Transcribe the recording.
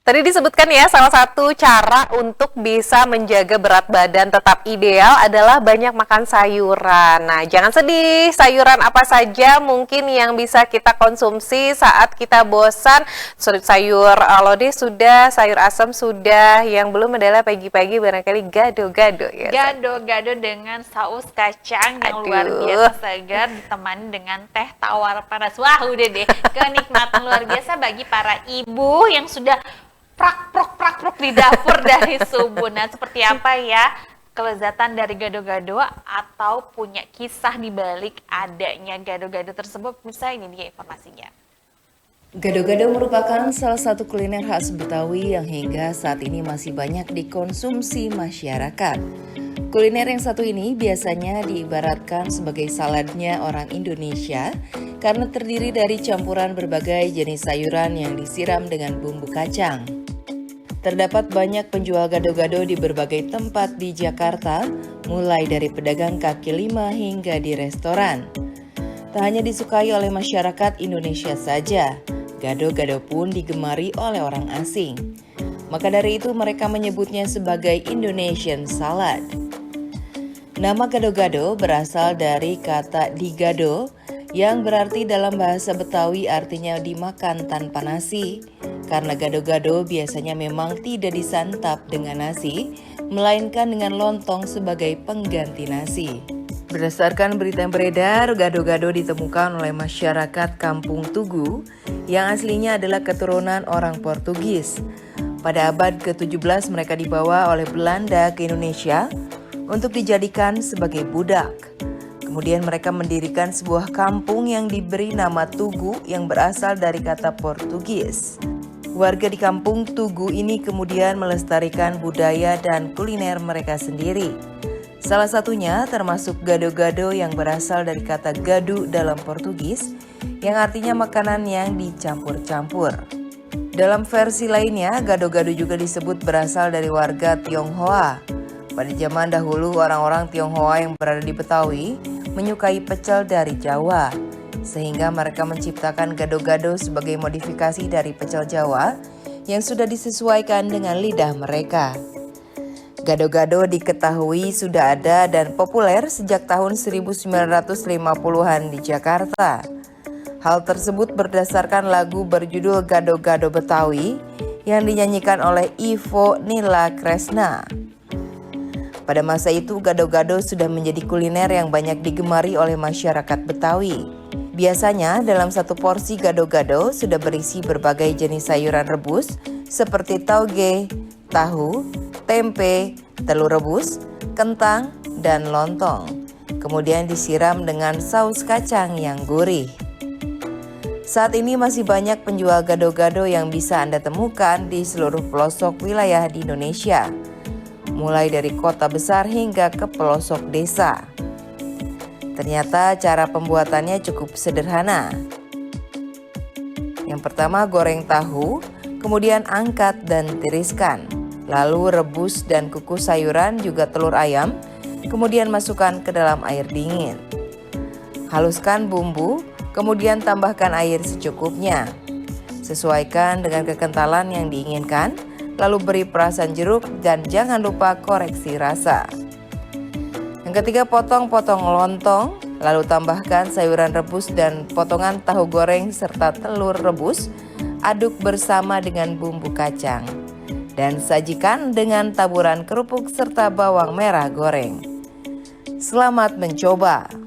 Tadi disebutkan ya, salah satu cara untuk bisa menjaga berat badan tetap ideal adalah banyak makan sayuran. Nah, jangan sedih, sayuran apa saja mungkin yang bisa kita konsumsi saat kita bosan. Sayur lodeh sudah, sayur asam sudah, yang belum adalah pagi-pagi barangkali gado-gado ya. Gado-gado dengan saus kacang yang luar biasa segar ditemani dengan teh tawar panas. Wah, udah deh, kenikmatan luar biasa bagi para ibu yang sudah prak-prok di dapur dari subuh. Nah, seperti apa ya kelezatan dari gado-gado atau punya kisah di balik adanya gado-gado tersebut? Bisa ini dia informasinya. Gado-gado merupakan salah satu kuliner khas Betawi yang hingga saat ini masih banyak dikonsumsi masyarakat. Kuliner yang satu ini biasanya diibaratkan sebagai saladnya orang Indonesia karena terdiri dari campuran berbagai jenis sayuran yang disiram dengan bumbu kacang. Terdapat banyak penjual gado-gado di berbagai tempat di Jakarta, mulai dari pedagang kaki lima hingga di restoran. Tak hanya disukai oleh masyarakat Indonesia saja, gado-gado pun digemari oleh orang asing. Maka dari itu mereka menyebutnya sebagai Indonesian Salad. Nama gado-gado berasal dari kata digado yang berarti dalam bahasa Betawi artinya dimakan tanpa nasi. Karena gado-gado biasanya memang tidak disantap dengan nasi, melainkan dengan lontong sebagai pengganti nasi. Berdasarkan berita yang beredar, gado-gado ditemukan oleh masyarakat Kampung Tugu yang aslinya adalah keturunan orang Portugis. Pada abad ke-17 mereka dibawa oleh Belanda ke Indonesia untuk dijadikan sebagai budak. Kemudian mereka mendirikan sebuah kampung yang diberi nama Tugu yang berasal dari kata Portugis. Warga di kampung Tugu ini kemudian melestarikan budaya dan kuliner mereka sendiri. Salah satunya termasuk gado-gado yang berasal dari kata gadu dalam Portugis yang artinya makanan yang dicampur-campur. Dalam versi lainnya, gado-gado juga disebut berasal dari warga Tionghoa. Pada zaman dahulu, orang-orang Tionghoa yang berada di Betawi menyukai pecel dari Jawa, sehingga mereka menciptakan gado-gado sebagai modifikasi dari pecel Jawa yang sudah disesuaikan dengan lidah mereka. Gado-gado diketahui sudah ada dan populer sejak tahun 1950-an di Jakarta. Hal tersebut berdasarkan lagu berjudul Gado-Gado Betawi yang dinyanyikan oleh Ivo Nila Kresna. Pada masa itu, gado-gado sudah menjadi kuliner yang banyak digemari oleh masyarakat Betawi. Biasanya dalam satu porsi gado-gado sudah berisi berbagai jenis sayuran rebus seperti tauge, tahu, tempe, telur rebus, kentang, dan lontong. Kemudian disiram dengan saus kacang yang gurih. Saat ini masih banyak penjual gado-gado yang bisa Anda temukan di seluruh pelosok wilayah di Indonesia, mulai dari kota besar hingga ke pelosok desa. Ternyata cara pembuatannya cukup sederhana. Yang pertama goreng tahu, kemudian angkat dan tiriskan. Lalu rebus dan kukus sayuran juga telur ayam, kemudian masukkan ke dalam air dingin. Haluskan bumbu, kemudian tambahkan air secukupnya. Sesuaikan dengan kekentalan yang diinginkan, lalu beri perasan jeruk dan jangan lupa koreksi rasa. Yang ketiga, potong-potong lontong, lalu tambahkan sayuran rebus dan potongan tahu goreng serta telur rebus, aduk bersama dengan bumbu kacang, dan sajikan dengan taburan kerupuk serta bawang merah goreng. Selamat mencoba!